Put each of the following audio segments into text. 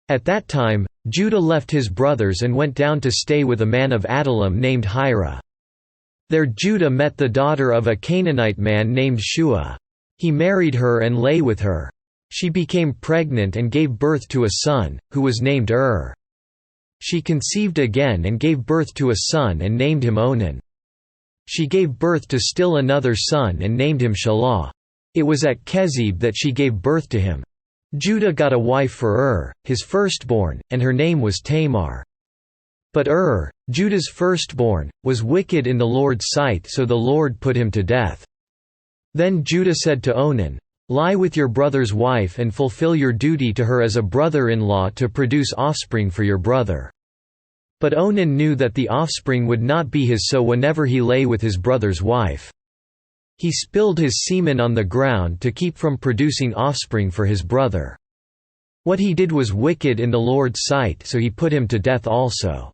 At that time, Judah left his brothers and went down to stay with a man of Adullam named Hira. There Judah met the daughter of a Canaanite man named Shua. He married her and lay with her. She became pregnant and gave birth to a son, who was named She conceived again and gave birth to a son and named him Onan. She gave birth to still another son and named him Shelah. It was at Kezib that she gave birth to him. Judah got a wife for his firstborn, and her name was Tamar. But Judah's firstborn, was wicked in the Lord's sight, so the Lord put him to death. Then Judah said to Onan, "Lie with your brother's wife and fulfill your duty to her as a brother-in-law to produce offspring for your brother." But Onan knew that the offspring would not be his, so whenever he lay with his brother's wife, he spilled his semen on the ground to keep from producing offspring for his brother. What he did was wicked in the Lord's sight, so he put him to death also.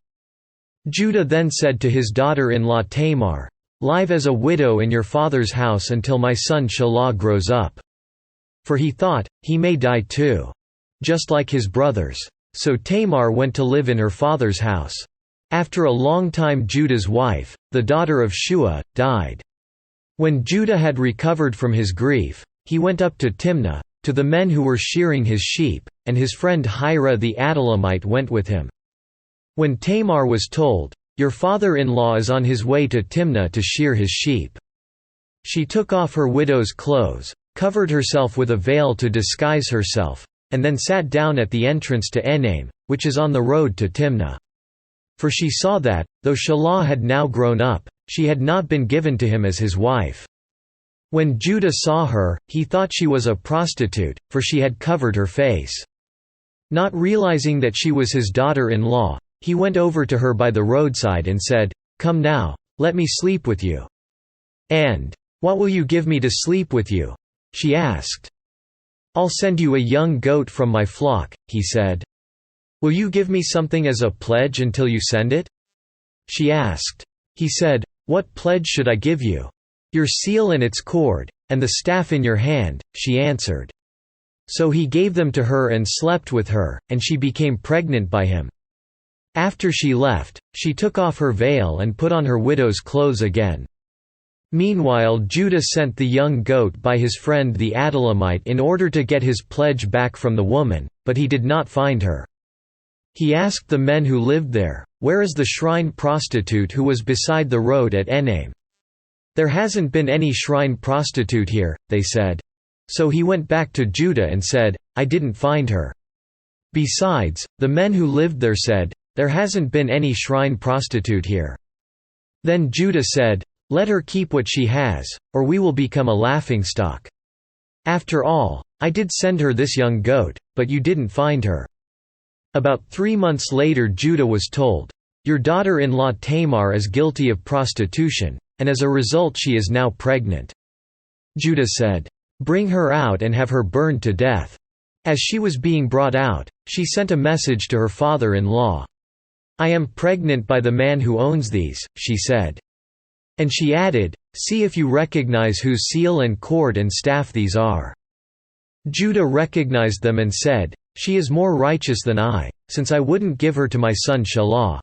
Judah then said to his daughter-in-law Tamar, "Live as a widow in your father's house until my son Shelah grows up." For he thought, he may die too, just like his brothers. So Tamar went to live in her father's house. After a long time Judah's wife, the daughter of Shua, died. When Judah had recovered from his grief, he went up to Timnah, to the men who were shearing his sheep, and his friend Hira the Adullamite went with him. When Tamar was told, "Your father-in-law is on his way to Timnah to shear his sheep," she took off her widow's clothes, covered herself with a veil to disguise herself, and then sat down at the entrance to Enaim, which is on the road to Timnah. For she saw that, though Shelah had now grown up, she had not been given to him as his wife. When Judah saw her, he thought she was a prostitute, for she had covered her face. Not realizing that she was his daughter-in-law, he went over to her by the roadside and said, "Come now, let me sleep with you." "And what will you give me to sleep with you?" she asked. "I'll send you a young goat from my flock," he said. "Will you give me something as a pledge until you send it?" she asked. He said, "What pledge should I give you?" "Your seal and its cord, and the staff in your hand," she answered. So he gave them to her and slept with her, and she became pregnant by him. After she left, she took off her veil and put on her widow's clothes again. Meanwhile Judah sent the young goat by his friend the Adullamite in order to get his pledge back from the woman, but he did not find her. He asked the men who lived there, "Where is the shrine prostitute who was beside the road at Enaim?" "There hasn't been any shrine prostitute here," they said. So he went back to Judah and said, "I didn't find her." Besides, the men who lived there said, "There hasn't been any shrine prostitute here." Then Judah said, "Let her keep what she has, or we will become a laughingstock. After all, I did send her this young goat, but you didn't find her." About 3 months later Judah was told, "Your daughter-in-law Tamar is guilty of prostitution, and as a result she is now pregnant." Judah said, "Bring her out and have her burned to death." As she was being brought out, she sent a message to her father-in-law. "I am pregnant by the man who owns these," she said. And she added, "See if you recognize whose seal and cord and staff these are." Judah recognized them and said, "She is more righteous than I, since I wouldn't give her to my son Shelah."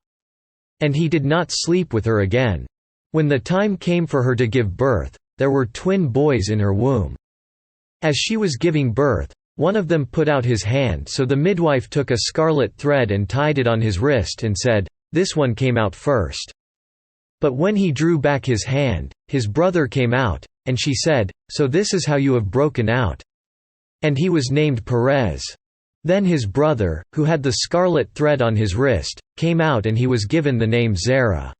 And he did not sleep with her again. When the time came for her to give birth, there were twin boys in her womb. As she was giving birth, one of them put out his hand, so the midwife took a scarlet thread and tied it on his wrist and said, "This one came out first." But when he drew back his hand, his brother came out, and she said, "So this is how you have broken out." And he was named Perez. Then his brother, who had the scarlet thread on his wrist, came out and he was given the name Zerah.